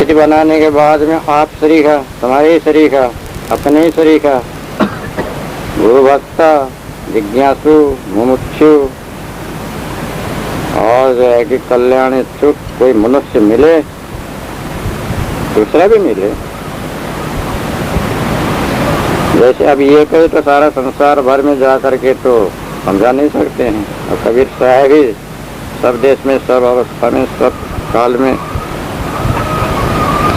स्थिति बनाने के बाद में आप शरीका, तुम्हारे शरीका, अपने ही शरीका, गुरु भक्ता, जिज्ञासु, मुमुक्षु और जो है कि कल्याण इच्छुक कोई मनुष्य मिले, दूसरा भी मिले। जैसे अब ये कहे तो सारा संसार भर में जा करके तो समझा नहीं सकते हैं। और कबीर साहब ही सब देश में, सब अवस्था में, सब काल में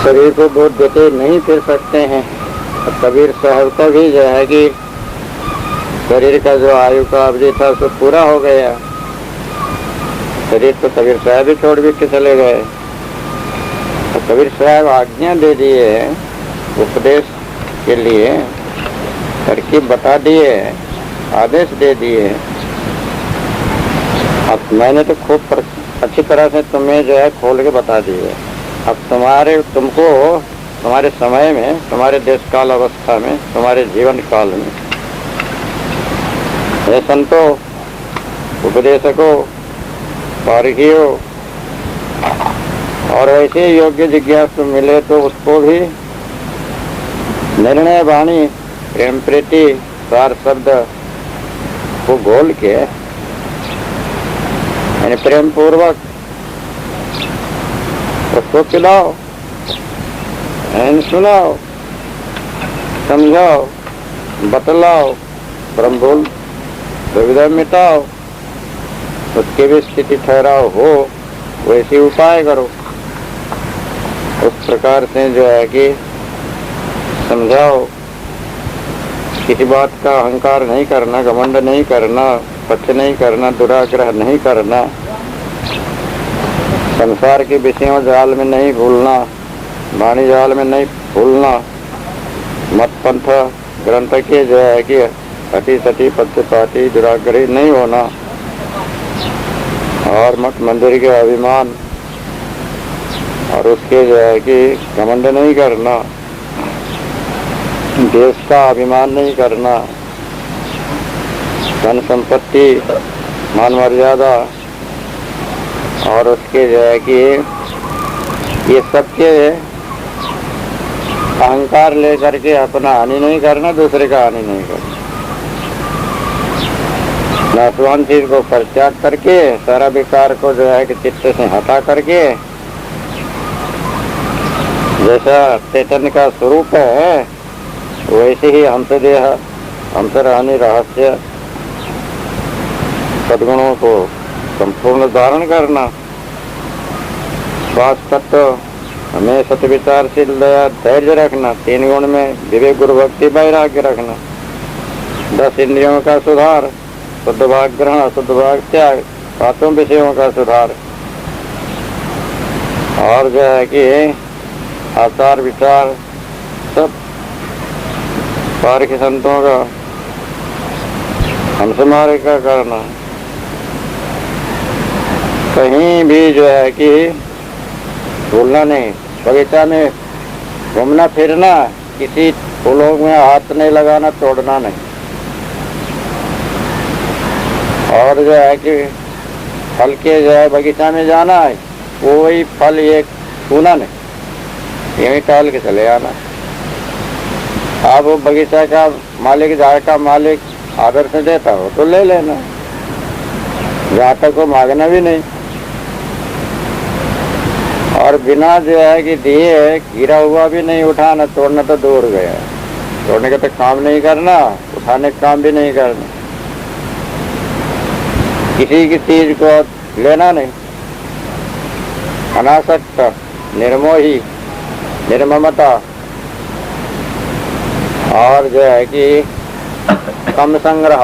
शरीर को बोध देते नहीं फिर सकते हैं। और कबीर साहब का भी जो है कि शरीर का जो आयु का अवधि था उसको पूरा हो गया। शरीर तो कबीर साहब ही छोड़ भी के चले गए। तो कबीर साहब आज्ञा दे दिए हैं, उपदेश के लिए तरकीब बता दिए, आदेश दे दिए। अब मैंने तो खूब अच्छी तरह से तुम्हें जो है खोल के बता दिए। अब तुमको तुम्हारे समय में, तुम्हारे देश काल अवस्था में, तुम्हारे जीवन काल में हे संतो, उपदेशकों, पारखियों और ऐसे योग्य जिज्ञासु मिले तो उसको भी निर्णय वाणी, प्रेम प्रीति, सार शब्द को घोल के यानी प्रेम पूर्वक उसको पिलाओ, सुनाओ, समझाओ, बतलाओ, ब्रह्मभूल दुविधा मिटाओ, उसकी भी स्थिति ठहराओ हो, वैसे उपाय करो। उस प्रकार से जो है कि समझाओ। किसी बात का अहंकार नहीं करना, घमंड नहीं करना, पक्ष नहीं करना, दुराग्रह नहीं करना, संसार के विषयों जाल में नहीं भूलना, वाणी जाल में नहीं भूलना, मत पंथ ग्रंथ के जो है कि अति सती पक्षपाती दुराग्रही नहीं होना और मठ मंदिर के अभिमान और उसके जो है कि घमंड नहीं करना, देश का अभिमान नहीं करना, धन संपत्ति, मान मर्यादा और उसके जो है कि ये सबके अहंकार लेकर के अपना हानि नहीं करना, दूसरे का हानि नहीं करना। नाशवान चीज को परित्याग करके, सारा विकार को जो है कि चित्त से हटा करके, जैसा चैतन्य का स्वरूप है वैसे ही हमसे देह, हमसे रहनी रहस्य सद्गुणों को संपूर्ण धारण करना। श्वास तत्व हमें सत्य विचारशील दया धैर्य रखना, 3 गुण में विवेक गुरु भक्ति वैराग्य रखना, 10 इंद्रियों का सुधार, शुद्ध भाग ग्रहण, अशुद्ध भाग त्याग, 5 विषयों का सुधार और जो है कि आचार विचार सब पार के संतों का हमसे मारे का करना। कहीं भी जो है कि भूलना नहीं, बगीचा में घूमना फिरना, किसी फूलों में हाथ नहीं लगाना, तोड़ना नहीं। और जो है कि फल के जो है बगीचा में जाना है, कोई फल एक छूना नहीं, यही टाल के चले आना। अब वो बगीचा का मालिक, झाड़ का मालिक आदर से देता हो तो ले लेना, जहाँ तक वो मांगना भी नहीं। और बिना जो है कि दिए गिरा हुआ भी नहीं उठाना, तोड़ना तो दूर गया, तोड़ने का तो काम नहीं करना, उठाने का काम भी नहीं करना। किसी की चीज को लेना नहीं, अनासक्त, निर्मोही, निर्ममता और जो है कि कम संग्रह,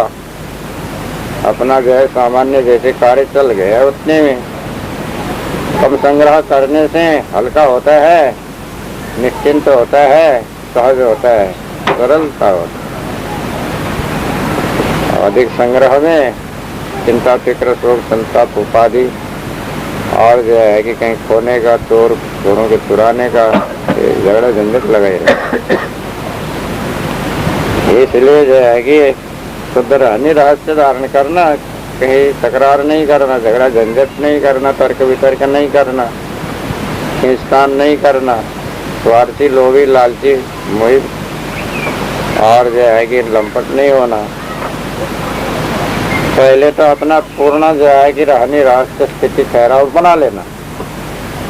अपना जो है सामान्य जैसे कार्य चल गया उतने में कम संग्रह करने से हल्का होता है, निश्चिंत होता है, सहज होता है, सरलता होता है। अधिक संग्रह में चिंता, फिक्र, शोक, संताप, उपाधि और जो है कि कहीं खोने का, चोर चोरों के चुराने का झगड़ा झंझट लगाए रहे। इसलिए जो है कि शुद्ध रहनी, रहस्य धारण करना, कहीं तकरार नहीं करना, झगड़ा झंझट नहीं करना, तर्क वितर्क नहीं करना, खींचतान नहीं करना, स्वार्थी, लोभी, लालची, मोही और जो है कि लंपट नहीं होना। पहले तो अपना पूर्ण जो है कि रहनी राष्ट्र स्थिति ठहराव बना लेना,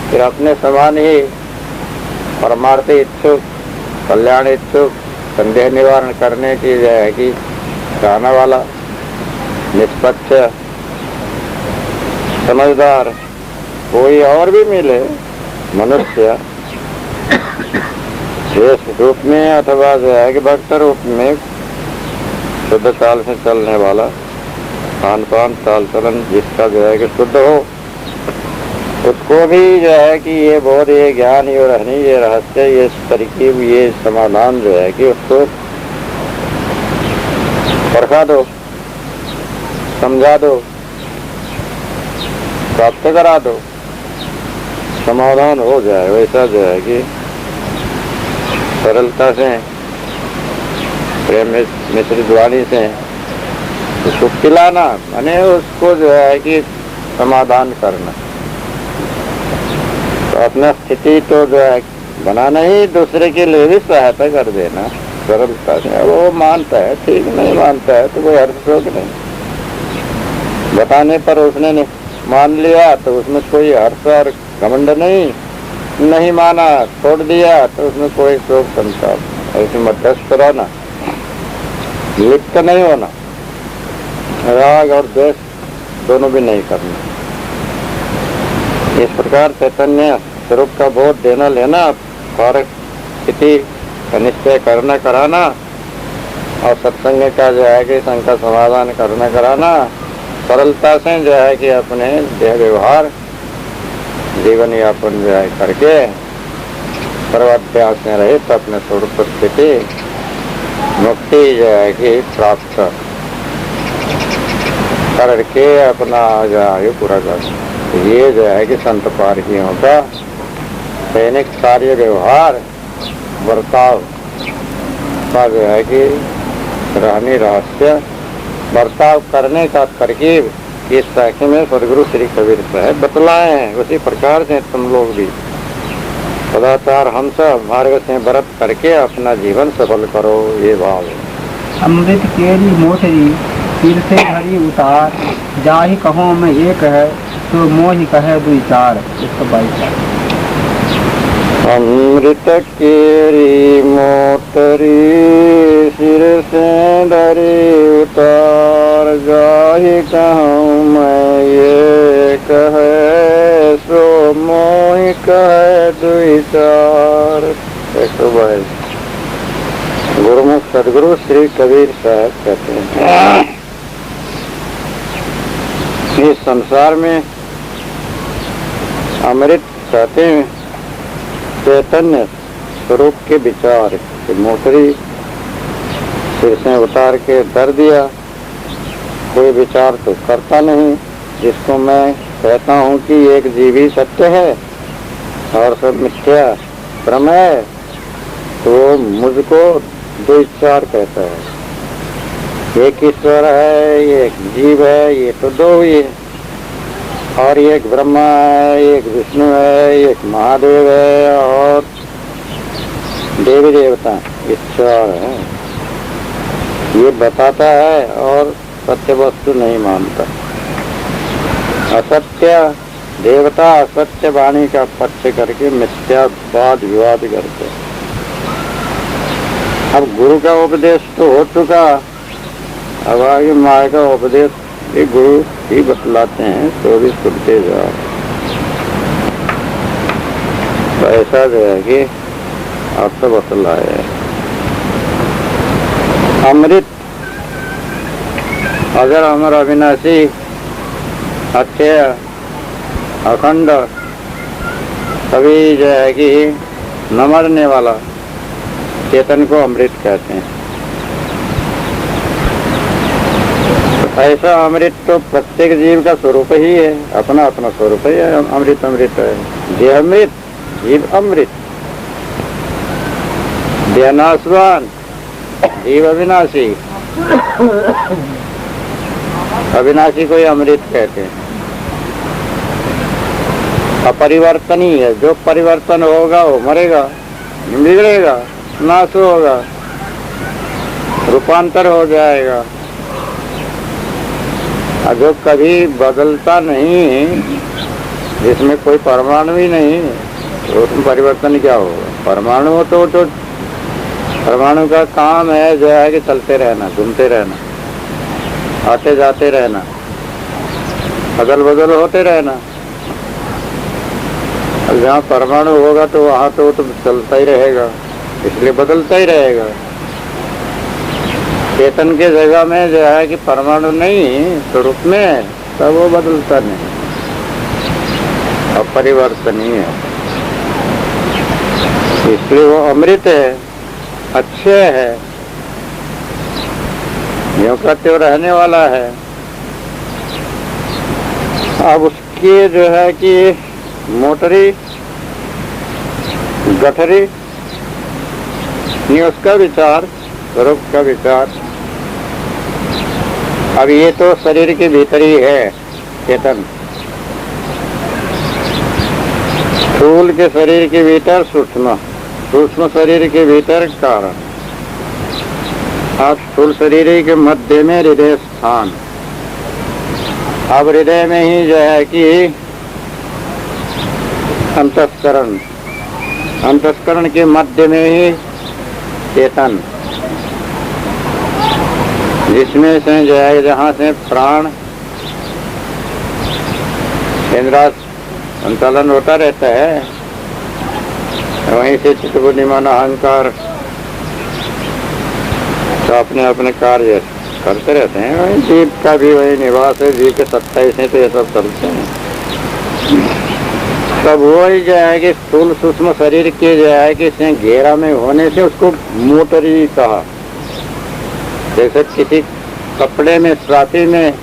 फिर अपने समान ही परमार्थी इच्छुक, कल्याण इच्छुक, संदेह निवारण करने की जो है कि कहने वाला, निष्पक्ष, समझदार कोई और भी मिले मनुष्य शेष रूप में अथवा जो है कि भक्त रूप में शुद्ध चाल से चलने वाला, खान पान चाल चलन जिसका जो है कि शुद्ध हो, उसको भी जो है कि ये बोध, ये ज्ञान, ये रहनी, ये रहस्य, ये तरकीब, ये समाधान जो है कि उसको परखा दो, समझा दो, प्राप्त करा दो, समाधान हो जाए। वैसा जो है कि सरलता से, प्रेम मिश्रित वाणी से उसको पिलाना, माने उसको जो है कि समाधान करना। तो अपना स्थिति तो जो है बनाना ही, दूसरे के लिए भी सहायता कर देना सरलता से। अब वो मानता है ठीक, नहीं मानता है तो कोई हर्ष शोक नहीं, बताने पर उसने मान लिया तो उसमें कोई हर्ष और घमंड नहीं, नहीं माना छोड़ दिया तो उसमें कोई शोक संताप। ऐसे मध्यस्थ रहना, लिप्त नहीं होना, राग और द्वेष दोनों भी नहीं करना। इस प्रकार चैतन्य स्वरूप का बोध देना लेना, और स्थिति का निश्चय करना कराना, और सत्संग का जो है कि शंका समाधान करना कराना, सरलता से जो है कि अपने देह व्यवहार जीवन यापन जो है करके सर्वाध्यास में रहे तो अपने स्वरूप स्थिति मुक्ति जो है कि प्राप्त करके अपना जो है पूरा कर। ये जो है कि संत पारखियों का दैनिक कार्य व्यवहार बर्ताव का जो है कि रहनी रहस्य बर्ताव करने का तरकीब इस साखी में सदगुरु श्री कबीर साहब बतलाए हैं। उसी प्रकार से तुम लोग भी सदाचार हम सब मार्ग से व्रत करके अपना जीवन सफल करो, ये भाव है। अमृत केरी मोटरी सिर से भरी उतार, जाहि कहो मैं एक है तो मोहि कहे दुई चार। 122। अमृत केरी मोटरी सिर से धरी उतार, जाहि कहूँ मैं ये कहे सो मोहि कहे दुई चार। 122। गुरुमुख सदगुरु श्री कबीर साहब कहते हैं, इस संसार में अमृत कहते हैं चैतन्य स्वरूप के विचार की मोटरी सिर से उतार के धर दिया। कोई विचार तो करता नहीं, जिसको मैं कहता हूँ कि एक जीवी सत्य है और सब मिथ्या भ्रम है, तो मुझको दो विचार कहता है। एक ईश्वर है, एक जीव है, ये तो दो ही है, और एक ब्रह्मा है, एक विष्णु है, एक महादेव है, और देवी देवता ईश्वर है। ये बताता है और सत्य वस्तु नहीं मानता। असत्य देवता असत्य वाणी का पक्ष करके मिथ्या वाद विवाद करते। अब गुरु का उपदेश तो हो चुका, अब आगे माया का उपदेश ये गुरु ही बतलाते हैं, तो भी सुनते जाओ। तो ऐसा जो है कि आपको बतलाया है। अमृत अगर अमर अविनाशी अक्षय अखंड कभी जो है कि न मरने वाला चेतन को अमृत कहते हैं। ऐसा अमृत तो प्रत्येक जीव का स्वरूप ही है, अपना अपना स्वरूप ही है। अमृत अमृत है, देह अमृत, जीव अमृत। देह नाशवान, जीव अविनाशी। अविनाशी को ही अमृत कहते हैं। अपरिवर्तनीय है। जो परिवर्तन होगा वो मरेगा, बिगड़ेगा, नाश होगा, रूपांतर हो जाएगा। और जो कभी बदलता नहीं, जिसमें कोई परमाणु ही नहीं, तो उसमें परिवर्तन क्या होगा? परमाणु तो परमाणु का काम है जो है कि चलते रहना, घूमते रहना, आते जाते रहना, अदल बदल होते रहना। अब जहाँ परमाणु होगा तो वहाँ तो चलता ही रहेगा, इसलिए बदलता ही रहेगा। चेतन के जगह में जो है कि परमाणु नहीं स्वरूप में, तब वो बदलता नहीं, अपरिवर्तनीय है, इसलिए वो अमृत है, अच्छे है, ज्यों का त्यों रहने वाला है। अब उसकी जो है कि मोटरी गठरी नहीं, उसका विचार, स्वरूप का विचार। अब ये तो शरीर के भीतर ही है चेतन, स्थूल के शरीर के भीतर सूक्ष्म, सूक्ष्म शरीर के भीतर कारण, और स्थूल शरीर के मध्य में हृदय स्थान। अब हृदय में ही जो है कि अंतःकरण, अंतःकरण के मध्य में ही चेतन, जिसमें से जो है जहाँ से प्राण इंद्रिय संचालन होता रहता है, वहीं से चित्त बुद्धि मन अहंकार तो अपने अपने कार्य करते रहते हैं। वहीं जीव का भी वही निवास है, जीव के 27 हैं तो ये सब चलते हैं। तब वही जो है कि स्थूल सूक्ष्म शरीर के जो है कि इसमें घेरा में होने से उसको मोटरी कहा। जैसे किसी कपड़े में स्राफी में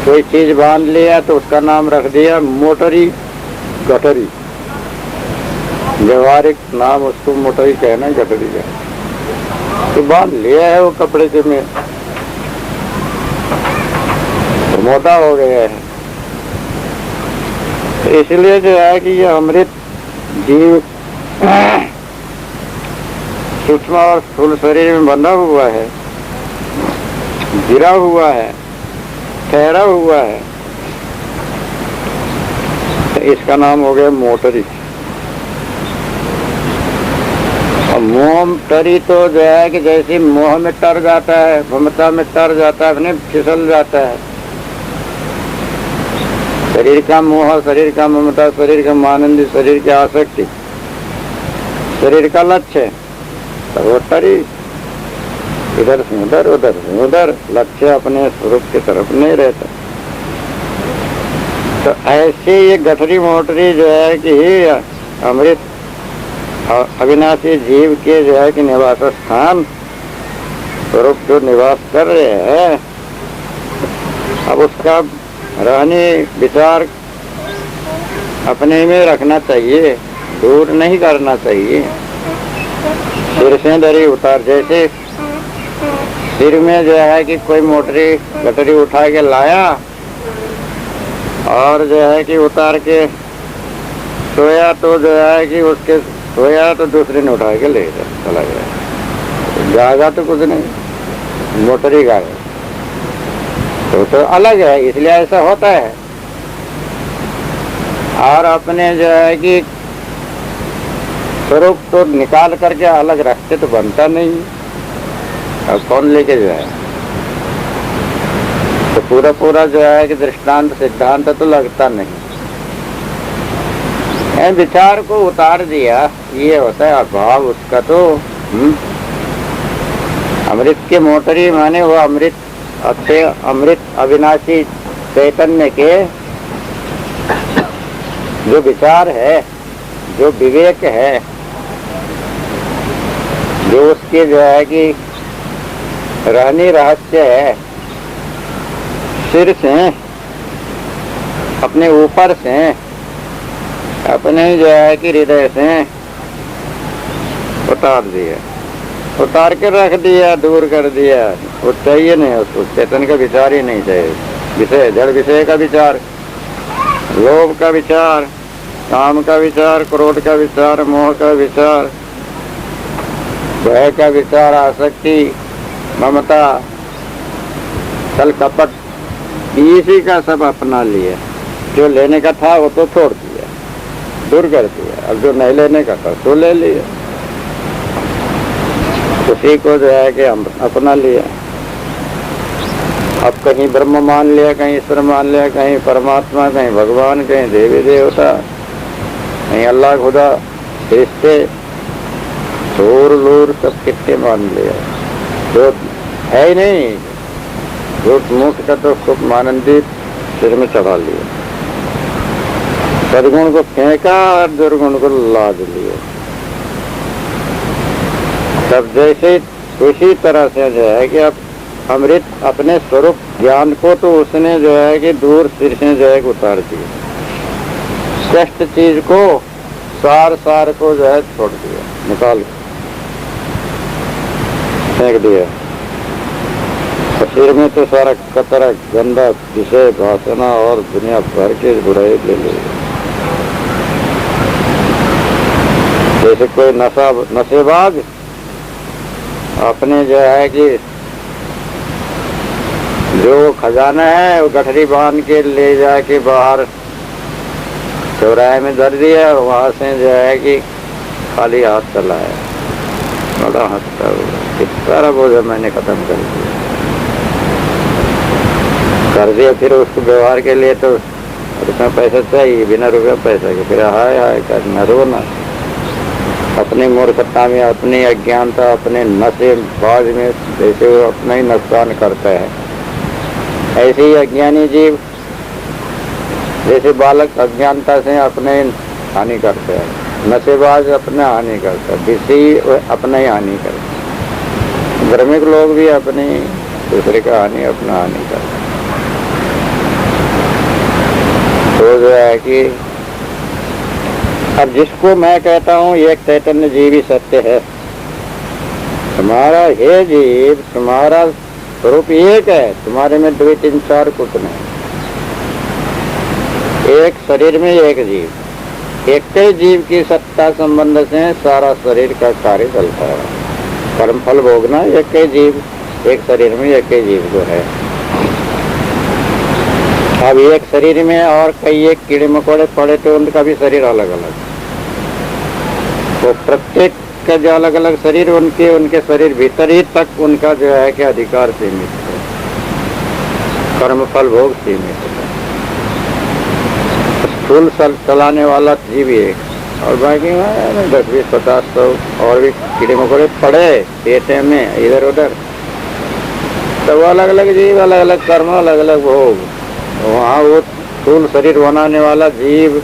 कोई चीज बांध लिया तो उसका नाम रख दिया मोटरी गठरी, व्यवहारिक नाम उसको मोटरी कहना, गठरी का तो बांध लिया है वो कपड़े के में, तो मोटा हो गया है। तो इसलिए जो है कि ये अमृत जीव सूक्ष्म और स्थूल शरीर में बंधा हुआ है, गिरा हुआ है, ठहरा हुआ है, तो इसका नाम हो गया मोटरी। और मोटरी तो जो है कि जैसे मोह में तर जाता है, ममता में तर जाता है, अपने फिसल जाता है। शरीर का मोह, शरीर का ममता, शरीर का मानंदी, शरीर की आसक्ति, शरीर का लक्ष्य, तो वो तरी इधर से उधर, उधर से उधर, लक्ष्य अपने स्वरूप की तरफ नहीं रहता। तो ऐसे ये गठरी मोटरी जो है कि अमृत अविनाशी जीव के जो है कि निवास स्थान स्वरूप जो निवास कर रहे हैं, अब उसका रहने विचार अपने में रखना चाहिए, दूर नहीं करना चाहिए। सिर से दरी उतार, जैसे सिर में जो है कि कोई मोटरी गठरी उठा के लाया और जो है कि उतार के सोया, तो जो है कि उसके सोया तो दूसरे ने उठा के ले चला गया, जाएगा तो कुछ नहीं, मोटरी गायब। तो अलग है, इसलिए ऐसा होता है। और अपने जो है कि स्वरूप तो निकाल करके अलग रखते तो बनता नहीं, और कौन लेके जाए? तो पूरा पूरा जो है कि दृष्टांत सिद्धांत तो लगता नहीं। विचार को उतार दिया, ये होता है अभाव उसका। तो अमृत के मोटरी माने वो अमृत, अच्छे अमृत अविनाशी चैतन्य के जो विचार है, जो विवेक है, जो उसके जो है कि रहनी रहस्य है, सिर से अपने ऊपर से अपने जो है कि हृदय से उतार दिया, उतार के रख दिया, दूर कर दिया। वो चाहिए नहीं उसको, चेतन का विचार ही नहीं चाहिए, विषय जड़ विषय का विचार। लोभ का विचार, काम का विचार, क्रोध का विचार, मोह का विचार, भय का विचार, आसक्ति, ममता, छल कपट, इसी का सब अपना लिया। जो लेने का था वो तो छोड़ दिया, दूर कर दिया। अब जो नहीं लेने का था तो ले लिया, उसी को जो है कि हम अपना लिया। अब कहीं ब्रह्म मान लिया, कहीं ईश्वर मान लिया, कहीं परमात्मा, कहीं भगवान, कहीं देवी देवता, कहीं अल्लाह खुदा, रिश्ते, दूर दूर सब कितने मान लिया। जो है ही नहीं, झूठ मूठ का तो खूब मानंदी सिर में चढ़ा लिया। सदगुण को फेंका और दुर्गुण को लाद लिया। तब जैसे उसी तरह से जो है कि अब अमृत अपने स्वरूप ज्ञान को तो उसने जो है कि दूर सिर से जो है उतार दिया। श्रेष्ठ चीज को, सार सार को जो है छोड़ दिया, निकाल फेंक दिया। सिर में तो सारा कतरा गंदा विषय वासना और दुनिया भर के बुराई ले ली। जैसे कोई नशेबाज अपने जो है कि जो खजाना है वो गठरी बांध के ले जाके बाहर चौराहे में धर दिया, वहां से जो है कि खाली हाथ चला है, बड़ा हंसता हुआ सारा बोझ मैंने खत्म कर दिया। फिर उसको व्यवहार के लिए तो उसमें पैसा चाहिए, बिना रुपया पैसा के। फिर हाय हाय करना, रोना, अपनी मूर्खता में, अपनी अज्ञानता, अपने नशेबाज में जैसे वो अपना ही नुकसान करता है, ऐसे ही अज्ञानी जीव जैसे बालक अज्ञानता से अपने हानि करते हैं, नशेबाज अपने हानि करता है, विषय अपना ही हानि करता है। धार्मिक लोग भी अपनी दूसरे का हानि अपना हानि करते हैं। तो जो है कि अब जिसको मैं कहता हूँ एक चैतन्य जीव ही सत्य है। तुम्हारा हे जीव, तुम्हारा स्वरूप एक है, तुम्हारे में 2 3 4 कुछ नहीं। एक शरीर में एक जीव, एक ही जीव की सत्ता संबंध से सारा शरीर का कार्य चलता है। कर्म फल भोगना एक ही जीव, एक शरीर में एक ही जीव को है। अब एक शरीर में और कई एक कीड़े मकोड़े पड़े तो उनका भी शरीर अलग अलग, तो प्रत्येक का जो अलग अलग शरीर, उनके शरीर भीतर ही तक उनका जो है कि अधिकार सीमित है, कर्म फल भोग सीमित है। स्थूल चलाने वाला जीव एक, और बाकी 10 20 50 100 और भी कीड़े मकोड़े पड़े पेटे में इधर उधर, तो अलग अलग जीव, अलग अलग कर्म, अलग अलग भोग। वहाँ वो स्थूल शरीर बनाने वाला जीव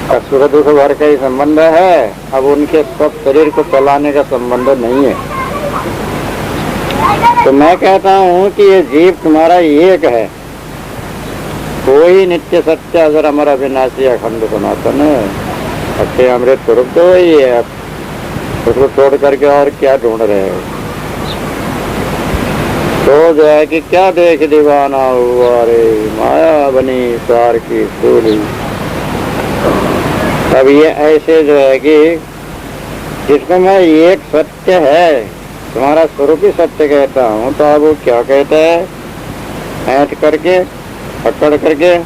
का सुख दुख भर का ही संबंध है। अब उनके सब शरीर को चलाने का संबंध नहीं है। तो मैं कहता हूँ कि ये जीव तुम्हारा एक है, कोई नित्य सत्य अगर अमर अविनाशी अखंड सनातन है, अच्छे अमृत स्वरूप तो वही है। उसको छोड़ करके और क्या ढूंढ रहे हो? तो जो है कि क्या देख दीवाना हुआ रे, माया बनी सार की सूली। अब ये ऐसे जो है कि जिसको मैं एक सत्य है, तुम्हारा स्वरूप ही सत्य कहता हूँ, तो अब वो क्या कहता है? ऐंठ करके, पकड़ करके,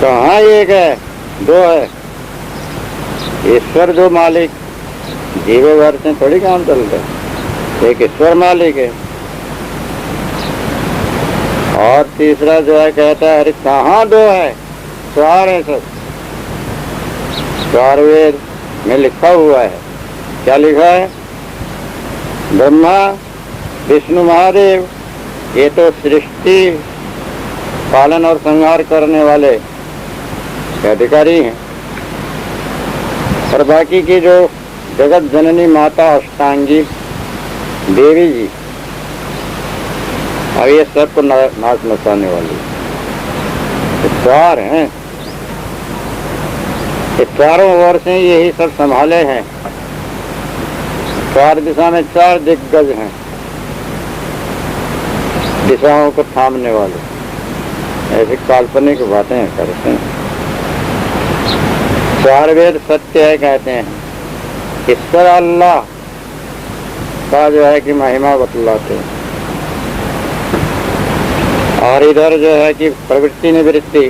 कहाँ एक है, 2 है। ईश्वर 2 मालिक, जीवे भर से थोड़ी काम चलता है। एक ईश्वर मालिक है और तीसरा जो है कहता है अरे कहाँ 2 है, 4 है सब। 4 वेद में लिखा हुआ है। क्या लिखा है? ब्रह्मा विष्णु महादेव, ये तो सृष्टि पालन और संहार करने वाले अधिकारी हैं, और बाकी की जो जगत जननी माता अष्टांगी देवी जी, अब ये सबको नाच नचाने वाली। तो 4 हैं, ये चारों ओर से यही सब संभाले हैं। 4 दिशा में 4 दिग्गज हैं, दिशाओं को थामने वाले। ऐसी काल्पनिक बातें करते हैं। चार वेद सत्य है कहते हैं, ईश्वर अल्लाह का जो है कि महिमा बतलाते हैं, और इधर जो है कि प्रवृत्ति निवृत्ति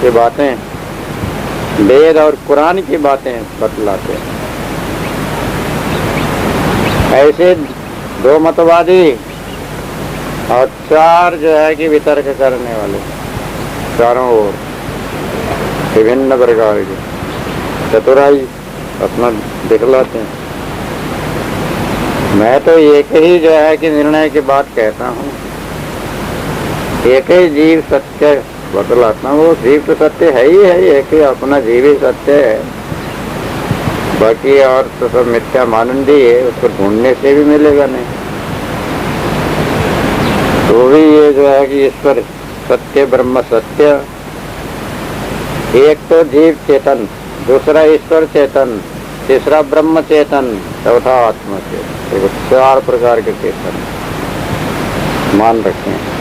की बातें, वेद और कुरान की बातें बतलाते हैं। ऐसे दो मतवादी और चार जो है कि वितर्क करने वाले, चारों ओर विभिन्न प्रकार की चतुराई अपना दिखलाते हैं। मैं तो एक ही जो है कि निर्णय की बात कहता हूँ, एक ही जीव सत्य बतलाता हूँ। वो जीव तो सत्य है ही है, एक ही अपना जीव ही सत्य है, बाकी और तो सब मिथ्या मानंदी है, उसको ढूंढने से भी मिलेगा नहीं। तो भी ये जो है कि ईश्वर सत्य, ब्रह्म सत्य, एक तो जीव चेतन, दूसरा ईश्वर चेतन, तीसरा ब्रह्म चेतन, चौथा आत्मा चेतन। देखो 4 प्रकार के चेतन मान रखे हैं।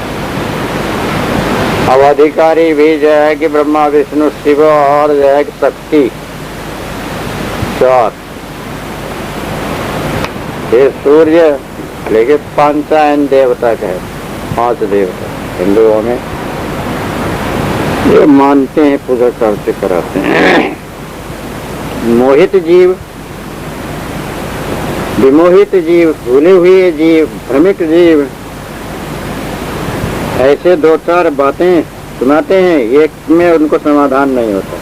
अब अधिकारी भी जो है कि ब्रह्मा विष्णु शिव और जो है कि शक्ति 4, ये सूर्य लेके पंचायन देवता का है, 5 देवता हिंदुओं में ये मानते हैं, पूजा करते कराते हैं। मोहित जीव, विमोहित जीव, भूले हुए जीव, भ्रमित जीव, ऐसे 2-4 बातें सुनाते हैं, एक में उनको समाधान नहीं होता।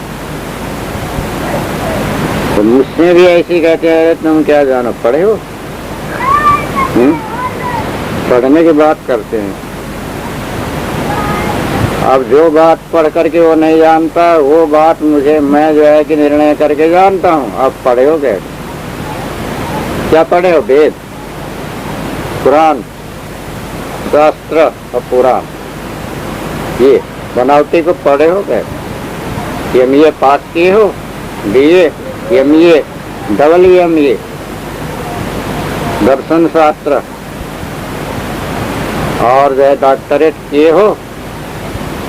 तो मुझसे भी ऐसी कहते हैं, तुम क्या जानो, पढ़े हो? पढ़ने की बात करते हैं। अब जो बात पढ़ करके वो नहीं जानता, वो बात मुझे मैं जो है कि निर्णय करके जानता हूँ। आप पढ़े हो क्या पढ़े हो? वेद, कुरान, शास्त्र और पुराण, ये बनावटी को पढ़े हो क्या? MA पास किए हो, BA, MA, MA, दर्शन शास्त्र और जो है डॉक्टरेट किए हो,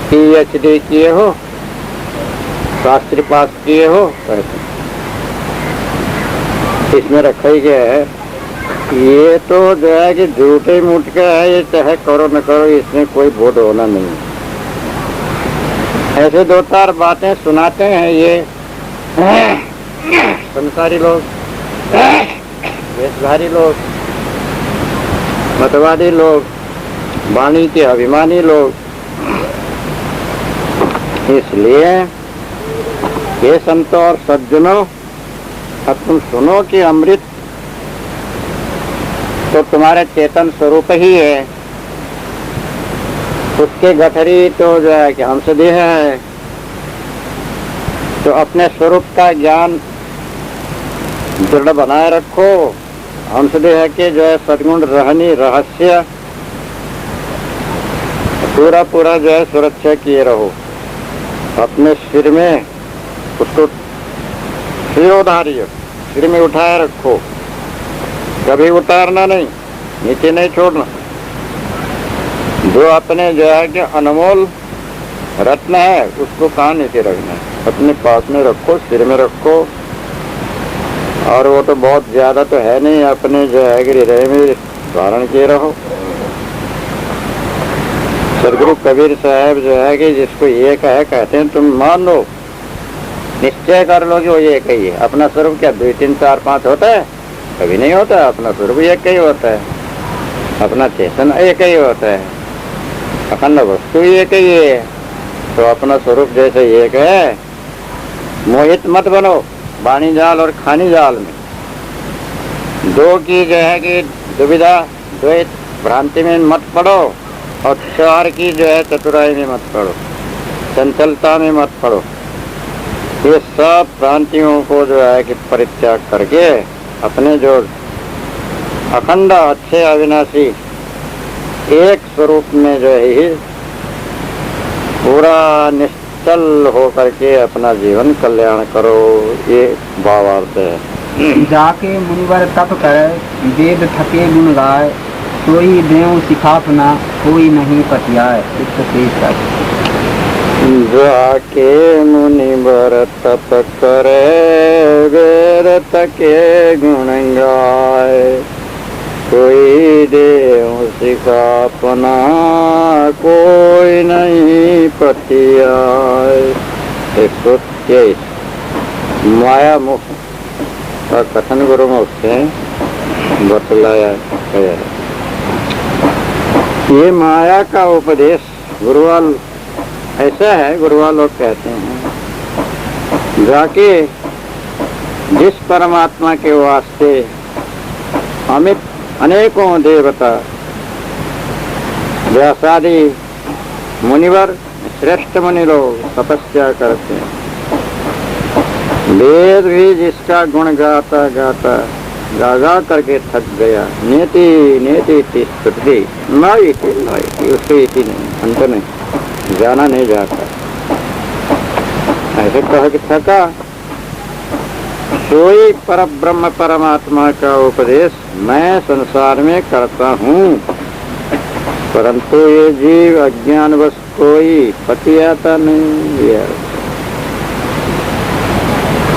PhD किए हो, शास्त्री पास किए हो, इसमें रखा ही गया है। ये तो जो है कि झूठे मूठ के है, ये चाहे करो न करो, इसमें कोई बोध होना नहीं। ऐसे 2-4 बातें सुनाते हैं ये संसारी लोग, वेशधारी लोग, मतवादी लोग, वाणी के अभिमानी लोग। इसलिए ये संतों और सज्जनों, अब तुम सुनो कि अमृत तो तुम्हारे चेतन स्वरूप ही है, उसके गठरी तो जो है कि हमसे देह है। तो अपने स्वरूप का ज्ञान दृढ़ बनाए रखो। हमसे देह के जो है सद्गुण रहनी रहस्य पूरा जो है सुरक्षा किए रहो। अपने सिर में उसको सिरोधार्य सिर में उठाए रखो, कभी उतारना नहीं, नीचे नहीं छोड़ना। जो अपने जो है कि अनमोल रत्न है उसको कहाँ नीचे रखना है, अपने पास में रखो, सिर में रखो। और वो तो बहुत ज्यादा तो है नहीं, अपने जो है कि हृदय में धारण किए रहो। सदगुरु कबीर साहब जो है कि जिसको एक है कहते हैं, तुम मान लो, निश्चय कर लो कि वो एक ही है। अपना स्वरूप क्या 2, 3, 4, 5 होता है? कभी नहीं होता। अपना स्वरूप एक ही होता है, अपना चेतन एक ही होता है, अखंड वस्तु एक ही है। तो अपना स्वरूप जैसे एक है, मोहित मत बनो वाणी जाल और खानी जाल में। 2 की जो है कि दुविधा, द्वैत भ्रांति में मत पड़ो, और 4 की जो है चतुराई में मत पड़ो, चंचलता में मत पड़ो। ये सब भ्रांतियों को जो है कि परित्याग करके अपने जो अखंड अच्छे अविनाशी एक स्वरूप में जो है पूरा निश्चल हो करके अपना जीवन कल्याण करो, ये भावार्थ है। जाके मुनिवर तप करे, वेद थके गुण गाय, सोई देव सिखापना कोई नहीं पतियाए। इस शेष का जाके मुनि बर तप करे वेद तके गुण गाए। कोई देव सिखापना कोई नहीं पतियाए। 123 माया मुख का कथन गुरुमुख से बतलाया गया। ये माया का उपदेश गुरुवाल ऐसा है, गुरुवाल लोग कहते हैं, जाके जिस परमात्मा के वास्ते अमित अनेकों देवता व्यासादि मुनिवर श्रेष्ठ मुनि लोग तपस्या करते हैं। वेद भी जिसका गुण गाता गाता गा करके थक गया। नेति नेति स्तुति नाई उससे इति नहीं, अंत नहीं, जाना नहीं जाता, ऐसे कह के थका। सोई पर ब्रह्म परमात्मा का उपदेश मैं संसार में करता हूँ, परंतु ये जीव अज्ञानवश कोई पतियाता नहीं है।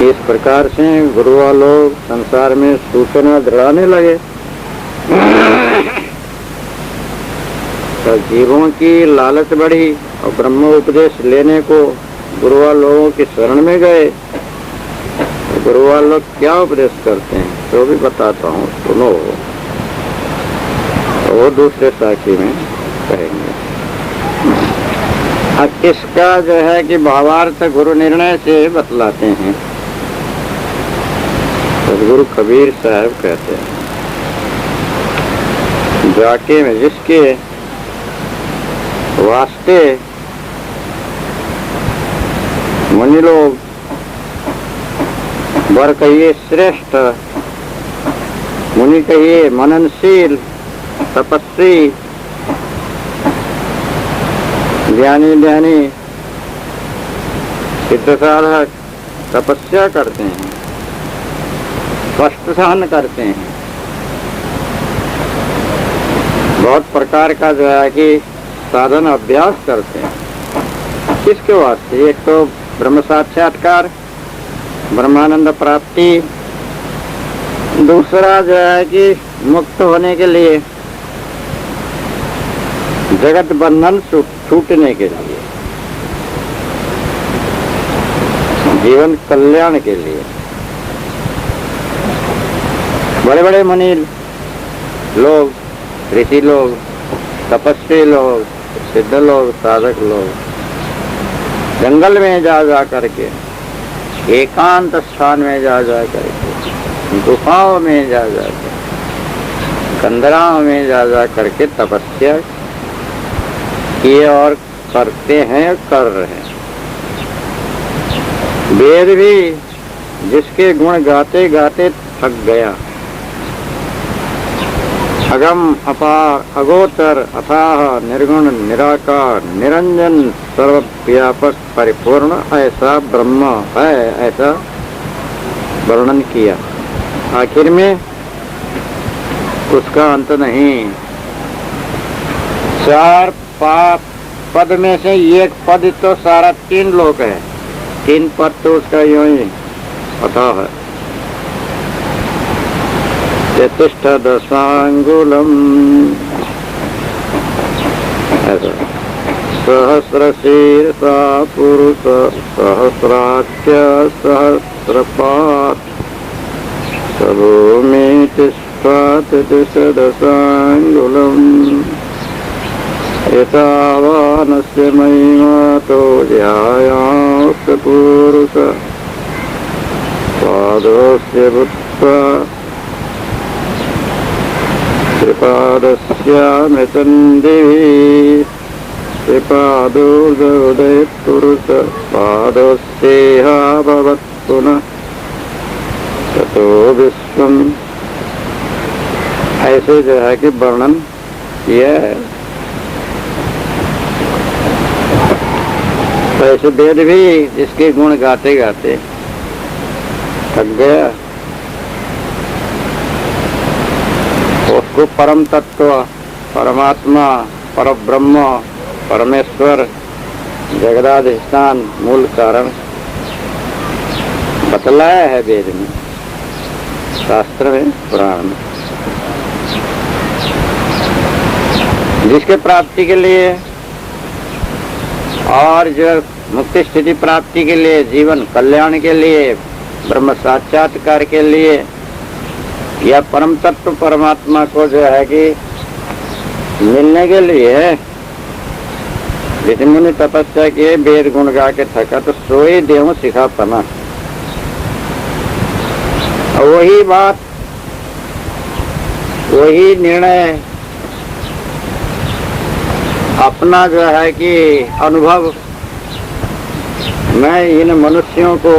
इस प्रकार से गुरुआ लोग संसार में सूचना दृढ़ाने लगे। तो जीवों की लालच बढ़ी और ब्रह्म उपदेश लेने को गुरुआ लोगों की शरण में गए। तो गुरुआ लोग क्या उपदेश करते हैं तो भी बताता हूँ, सुनो। वो दूसरे साखी में कहेंगे। अब इसका जो है कि भावार्थ गुरु निर्णय से बतलाते हैं। सदगुरु कबीर साहब कहते हैं, जाके में जिसके वास्ते मुनि लोग वर कहिए श्रेष्ठ, मुनि कहिए मननशील, तपस्वी, ज्ञानी ध्यानी, सिद्ध साधक तपस्या करते हैं, कष्ट सहन करते हैं, बहुत प्रकार का जो है कि साधन अभ्यास करते हैं। किसके वास्ते? एक तो ब्रह्म साक्षात्कार, ब्रह्मानंद प्राप्ति, दूसरा जो है कि मुक्त होने के लिए, जगत बंधन छूटने के लिए, जीवन कल्याण के लिए। बड़े बड़े मुनि लोग, ऋषि लोग, तपस्वी लोग, सिद्ध लोग, साधक लोग जंगल में जा करके, एकांत स्थान में जा करके, गुफाओं में जा करके, कंदराओं में जा करके तपस्या किए और करते हैं, कर रहे हैं। वेद भी जिसके गुण गाते गाते थक गया, अगम अपार अगोचर अथाह निर्गुण निराकार निरंजन सर्वव्यापक परिपूर्ण ऐसा ब्रह्म है, ऐसा वर्णन किया। आखिर में उसका अंत नहीं। 4 पद में से एक पद तो सारा 3 लोक है, 3 पद तो उसका यूं ही अथा है। चतुष्टदशांगुलम ऐसा सहस्रशीर्षा पुरुष सहस्राख्य सहस्रपात सबोमे तिष्ठात दशांगुलम एतावानस्य महिमातो ध्यायास्य पुरुष पादस्य बुद्धा त्रिपादस्यामृतन्दिभिः त्रिपादोर्धोदय पुरुष पादस्येहा भवत् पुनः ततो विश्वम्। ऐसे जो है कि वर्णन किया है। ऐसे वेद भी इसके गुण गाते गाते थक गया, उसको परम तत्व परमात्मा, परब्रह्म, परमेश्वर, जगदाधिष्ठान, मूल कारण बतलाया है वेद में, शास्त्र में, पुराण में। जिसके प्राप्ति के लिए और जो मुक्ति स्थिति प्राप्ति के लिए, जीवन कल्याण के लिए, ब्रह्म साक्षात्कार के लिए या परम तत्व परमात्मा को जो है कि मिलने के लिए ऋषि मुनि तपस्या किए, वेद गुण गा के थका तो सोई देव सिखा पना। वही बात, वही निर्णय अपना जो है कि अनुभव मैं इन मनुष्यों को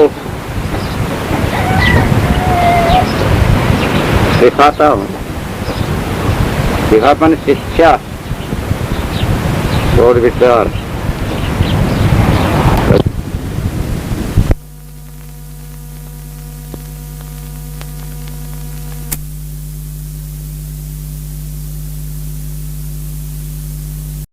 सिखाता हूँ। सिखापन शिक्षा और विचार